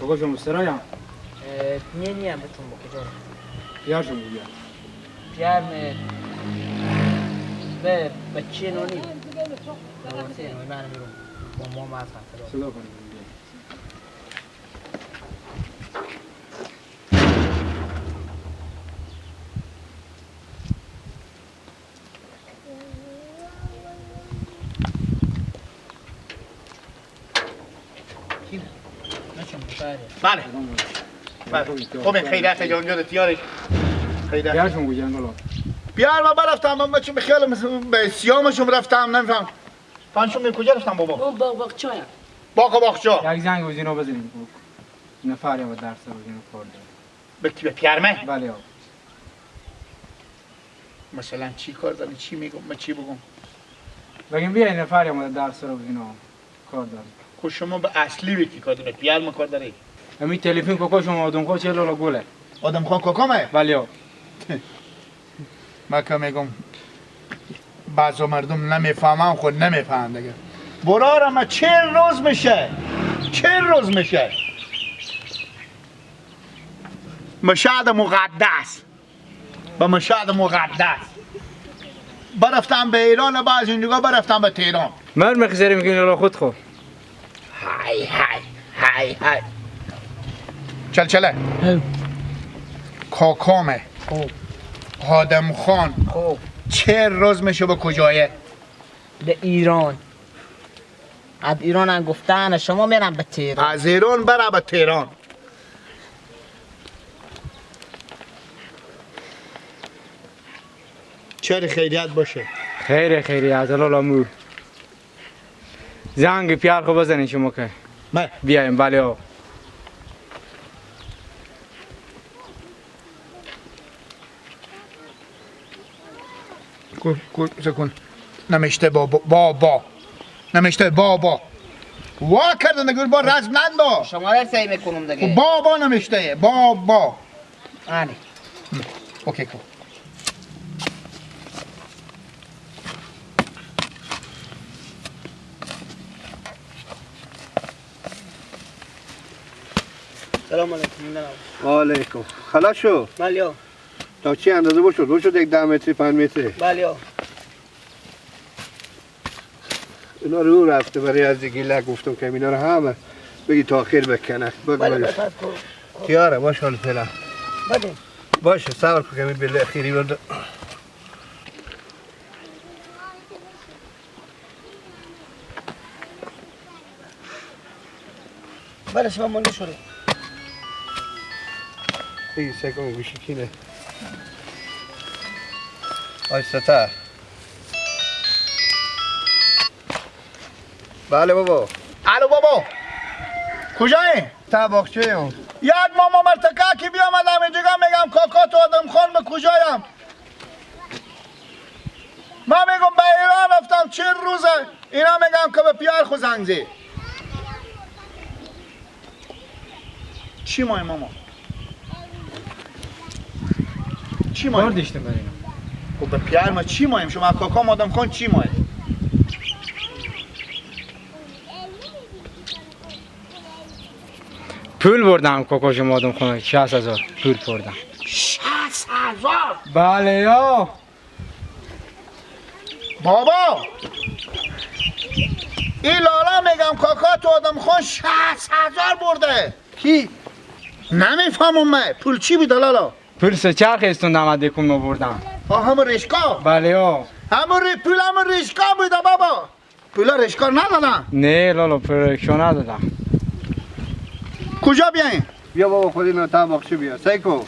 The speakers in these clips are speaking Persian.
کجا مسترایم؟ نیم بتون با کجا پیارشون بگیر پیار به بچه نونی من میرم با ما صدا کنیم بله خب خیلیت جانجا تیارش خیلیت پیارشون بگیر انگلا بیار من برفتم من بچه بخیال به سیامشون رفتم نمیفهم پنجشون به کجا رفتم بابا؟ اون باغ چایم باغچا یک زنگ بزنو بزنیم نفری با درس بزنو کار داره به پیرمه؟ بله آقا مثلا چی کار دارم چی میگم من چی بگم بگیم بیا نفری با درس رو بزنو کار داره خب شما به اصلی به کی کار داره پیرمه کار داره امی تلفن کوکو شما آدم خو چه لولا گله آدم خان کوکامه؟ بله آقا من که میگم بعضا مردم نمیفهمن خود نمیفهمن دیگه برا ما 40 روز میشه 40 روز میشه مشهد مقدس به مشهد مقدس برفتم به ایران بعض اینجا برفتم به تهران مر مخزری میکنی لولا خود خو های چله کاکامه آدم خان خوب 40 روز میشه به کجایه به ایران از ایران هم گفتن شما میرم به تهران از ایران برا به تهران چرا خیریت باشه خیری از لولا مو زنگ پیار خو بزنین شما که نه بیایم بله آقا کن نمیشته بابا نمیشته بابا وا کردن نگور با رزم نندو شما را سعی میکنم دیگه بابا نمیشته بابا آنی اوکی کن سلام علیکم علیکم خلاص شو بله تا چی اندازه باشد رو شد یک 10 متری 5 متری بله اینا رو رفته برای از گیله گفتم که اینا رو همه بگی تاخیر بکنه بگو تیاره باش حال فعلا بده باشه صبر کن که می بله اخیری برده بله شما مونده شده بگی سکم گوشی کینه آیسته تر بله بابا الو بابا کجایی؟ تا باخچه هم یک ماما مرتکه که بیامدم اینجا میگم کاکا تو آدم خان به کجایم من میگم به ایران رفتم 40 روزه اینا میگم که به پیار خو زنگ زی چی مایم ماما چی کار مایم دیشتم برین خب به پیار ما چی مایم شما کاکا آدم خان چی مایم پول بردم کوکو شما آدم خونه 60000 پول بردم 60000 بله یا بابا این لالا میگم کاکا تو آدم خان 60000 برده کی؟ نمیفهمم من پول چی بیده لالا پول سه چرخ استوندم از دکون بردم همون رشکا بله یا پول همون رشکا بیده بابا پولا رشکا ندادن نه لالا پولشو ندادم کجا بیاین بیا بابا خود اینا تا باخچه بیا سیکو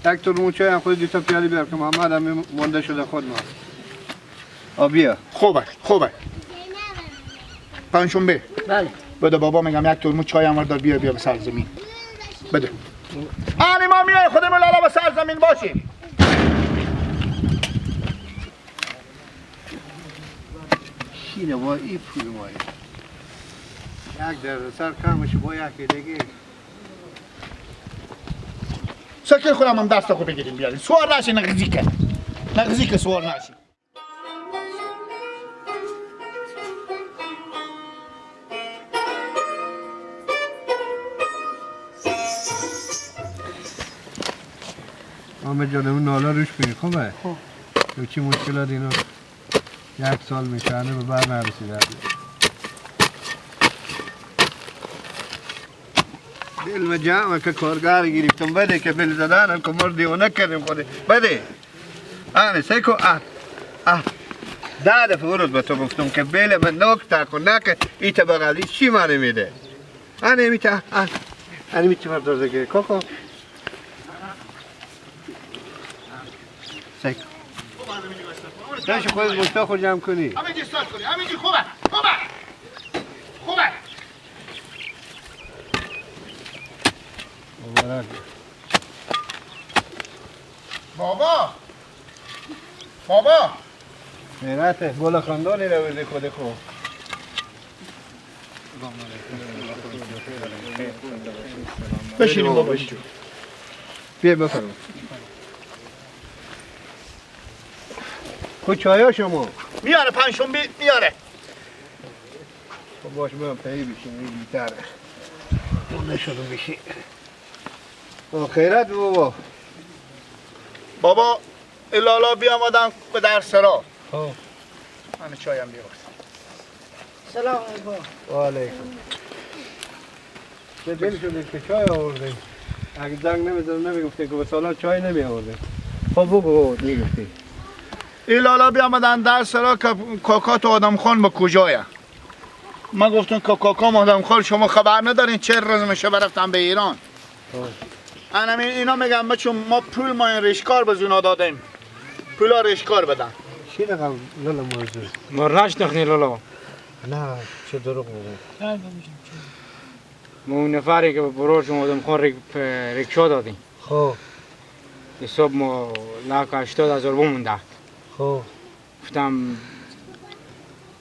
یک ترمون چای هم خود دیتا پیالی بیار که محمد هم مونده شده خود ما بیا خوبه پنجشنبه بله بده بابا میگم یک ترمون چای هم دار بیا به سر زمین بده آنی ما میای خودمون لالا به سر زمین باشیم کینه با این پول مایی یک در سر کمش با یکی دیگه سکر خودم هم دست خود بگیریم بیاریم سوار نشی نغزی که سوار نشی محمد جان اون نالا روش کنی خوبه تو چی مشکلات اینا 1 سال میشه به بر نرسیده علم جمع که کارگر گرفتم بده که بل زدن کمر دیوانه کردیم خودی بده آنه سیکو ده دفعه ورود به تو گفتم که بله من نکته کن نکه ایتا بغلی چی معنی میده آنه میتا آنه میتی بردازه که کوکو سیکو داشت خودت مشتا خود جمع کنی همه جی استاد کنی همه جی خوبه مبارک بابا خیرته گل خاندانی رو بده خود خود بشینیم بابا بشینیم بیا بفرم خود چایا شما میاره پنجشنبه میاره خب باش برم تایی بشیم این بیتره نشدم بشی خیرت بابا بابا الالا بیامدم به در سرا خب من چایم بیارم سلام علیکم. و علیکم چه دل شده که چای آوردیم اگه زنگ نمیزدم نمیگفتی که به سالان چای نمی آوردیم خب بگو میگفتی الالا بیامدن در سرا که کاکات آدم خان به کجایه من گفتم که کاکام آدم خان شما خبر ندارین چه روز میشه برفتم به ایران اینا میگم بچون ما پول ما این ریشکار به زونا دادیم پولا ریشکار بدن چی رقم لالا موضوع ما نشناخنی لالا نه چه دروغ میگه ما اون نفری که برای شما آدم خان رکشا دادیم خب حساب ما لاک 80,000 بمونده خب گفتم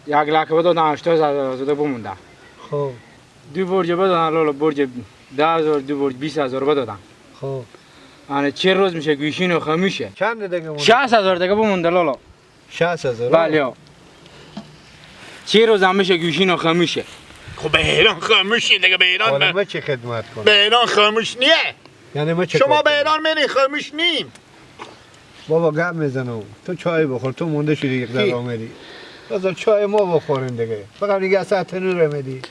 1 لاک بدادن 80,000 بمونده خب 2 برج بدادن لالا برج 10,000 2 برج 20,000 بدادن خب آن چه روز میشه گوشین و خمیشه چند دیگه مونده 60,000 دیگه بمونده لالا 60,000 بله چه روز هم میشه گوشین و خمیشه خب به ایران خاموشی دیگه به ایران حالا ما چه خدمت کنم به ایران خاموش نیه یعنی ما چه شما کار به کنیم؟ ایران منی خاموش نیم بابا گپ میزنم تو چای بخور تو مونده شدی یک در آمدی بذار چای ما بخوریم دیگه فقط دیگه اصلا تنور میدی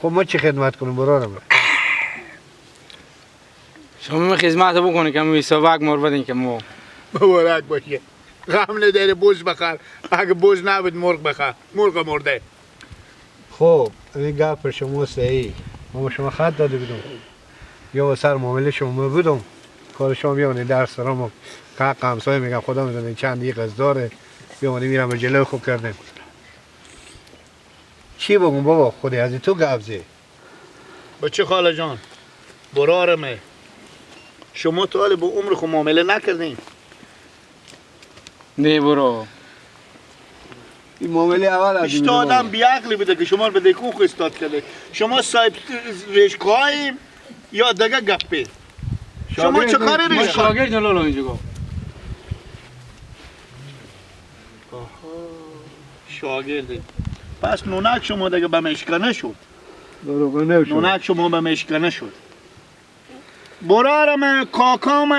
خب ما چه خدمت کنیم برارم شما خدمت بکنید که می سواک مر بدین که ما مبارک باشه غم نداره بوز بخر اگه بوز نبود مرغ بخر مرغ مرده خب این گپ پر شما صحیح ما شما خط داده بودم یا سر معامله شما بودم کار شما بیانه در سرام که همسایه میگم خدا میدونه چند دیگه قرض داره بیانه میرم به جلو خوب کردم چی بگم بابا خودی از تو گفزی بچه خاله جان برارمه شما تا حالا با عمر خود معامله نکردین نه برو این معامله اول از بیشتر آدم بیعقلی بوده که شما رو به دیکون خود استاد کرده شما صاحب رشکاییم یا دیگه گپی شما چه کاری ما رشکای شاگرد لالا اینجا گفت شاگرده پس نونک شما دیگه به مشکنه شد دروغ نشد نونک شما به مشکنه شد برارم کاکام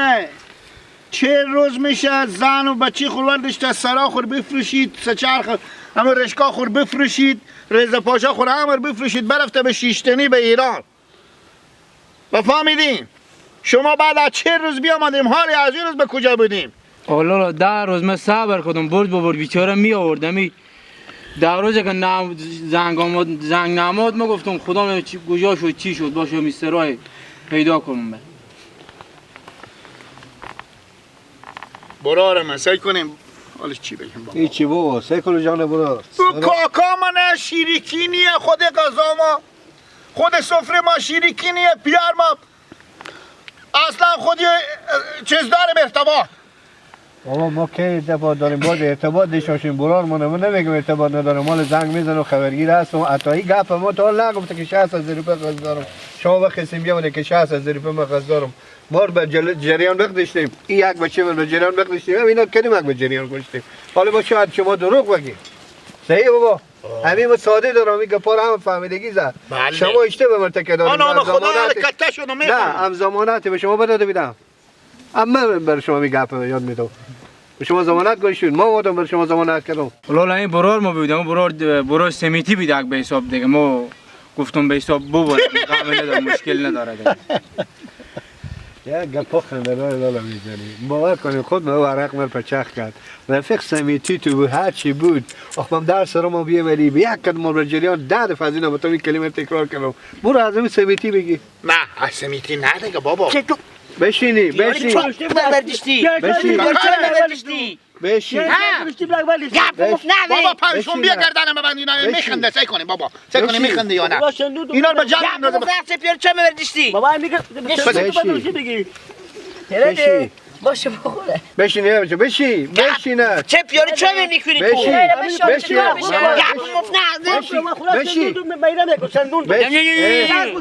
چه روز میشه زن و بچی خوروردش تا سرا خور بفروشید سچرخ همه رشکا خور بفروشید رضا پاشا خور همه بفروشید برفته به شیشتنی به ایران و فهمیدین شما بعد از چه روز بیامدیم حالی از این روز به کجا بودیم لالا 10 روز من صبر کردم برد بابر بیچاره می آوردم 10 روزه که زنگ نماد ما گفتم خدا کجا شد چی شد باشه میسترای پیدا کنم برارم سعی کنیم حالش چی بگیم بابا این چی بابا سیکلو جان برا او کاکا من شیریکی نیه خود غذا ما خود سفره ما شیریکی نیه پیار ما اصلا خودی چیز داریم ارتباط بابا ما که ارتباط داریم باید ارتباط داشتیم برار ما نمیگم ارتباط ندارم مال زنگ میزنم خبرگیر هستم عطایی گپ ما تا حالا نگفته که 60,000 روپیه قرض دارم شما بخواستیم بیامونه که 60,000 روپیه ما قرض دارم ما به جریان بگذاشتیم این یک بچه به جریان بگذاشتیم اینا کدوم یک به جریان گذاشتیم حالا با شاید شما دروغ بگید صحیح بابا همین ساده دارم میگه پار هم فهمیدگی زد بله. شما اشتباه مرتکب دارید نام خدا کته شدو نه هم ضمانت به شما بداده بیدم اما بر شما میگه یاد میدم به شما ضمانت گوشون ما بودم بر شما ضمانت کردم لالا این برار ما بیدم برار سمیتی بیدک به حساب دیگه ما گفتم به حساب ببرم کامل نداره مشکل نداره دیگه. یا گپا خنده‌دار لالا میزنی باور کنید خود من ورق من پچخ کرد رفیق سمیتی تو بود هر چی بود آخم در سرم ما بیه ولی به یک قدم بر جریان 10 دفعه از اینا بتونی کلمه تکرار کنم برو از این سمیتی بگی نه از سمیتی نه دیگه بابا بشینی بشین بشین بابا پنشون بیا گردن ببند اینا میخنده سعی کنیم بابا سعی کنیم میخنده یا نه اینا رو به جان بشین باشه بخوره بشین بشین بشین چه پیاری چه میکنی بشین بشین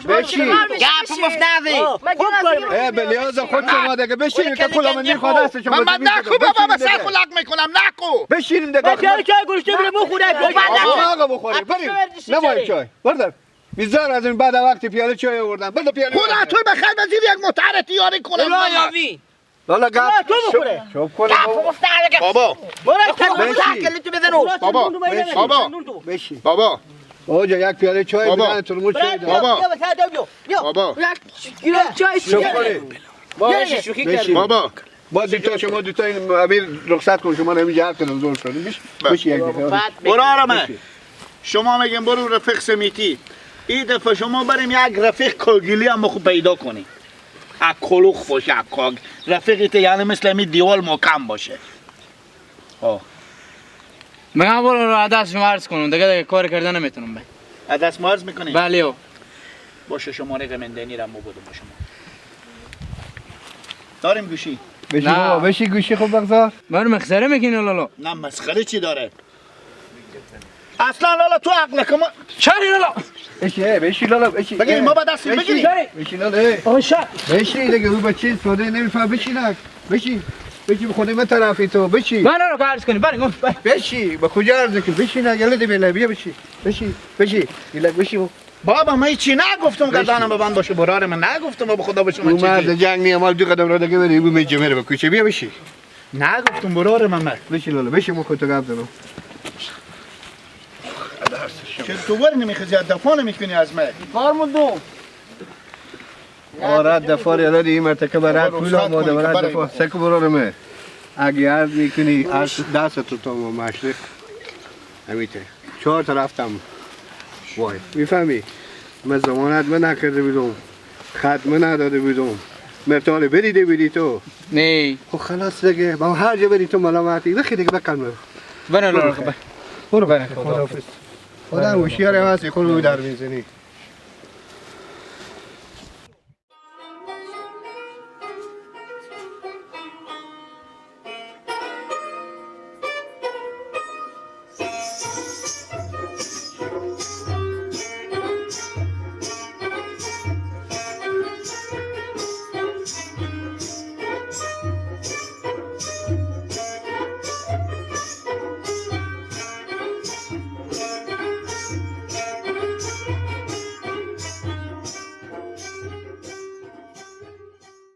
بشین بلیاز خود شما دیگه بشین که پول من میخواد است شما من نکو بابا سر خلق میکنم نکو بشینیم دیگه آقا بخوره بریم نمایم چای بردم بیزار از این بعد وقتی پیاله چای آوردم بده پیاله خدا تو بخیر وزیر یک متعر تیاری کنم لالا گپ شوب کنه بابا بابا بشین بابا اوجا یک پیاله چای بابا. بدن ترمز چای بابا بابا شوب کنه بشین بابا با دوتا شما دوتا این امیر رخصت کن شما نمیشه حرف کنم زور شدیم بشین یک دفعه برو آرامه شما میگیم برو رفیق سمیتی این دفعه شما بریم یک رفیق کلگیلی هم خوب پیدا کنیم یک کلوخ باشه یک کاگ رفیقیت یعنی مثل امی دیوال محکم باشه من برو رو عدس شما عرض کنم دیگه کار کردن نمیتونم به عدس ما عرض میکنیم بله او باشه شماره گمندنی را مو بودم با شما داریم گوشی بشین نه. بابا بشین گوشی خوب بگذار برو مخسره میکنی لالا نه مسخره چی داره اصلا لالا تو عقل کما چری لالا بشین لالا بشین بگیریم ما با دستیم بگیریم بشین لالا بشین دیگه او بچه ساده نمیفهم بشین بشین بشین خونه من طرفی تو بشین من رو عرض کنی بریم بشین به کجا عرض کنی بشین یلا دی بله بیا بشین یلا بشین بابا من چی نگفتم گردانم ببند باشه برار من نگفتم به خدا به شما او مرد چیزی جنگ نی عمل دو قدم را دیگه بری او می جمره به کوچه بیا بشین نگفتم برار من بشین لالا بشین من خودت گپ زنم چه تو ور نمیخوای دفعه نمیکنی از من آره دفار یلا دی مرتکب رد پول آماده برای دفار سکو برو من اگه عرض میکنی از دست تو مشرق همیته 4 تا رفتم وای میفهمی من ضمانت من نکرده بودم خدمه نداده بودم مرتاله بریده بودی تو نه خب خلاص دیگه با هر جا بری تو ملامتی بخی دیگه بکن برو لالا برو خداحافظ خدا هوشیار هستی خود رو در میزنی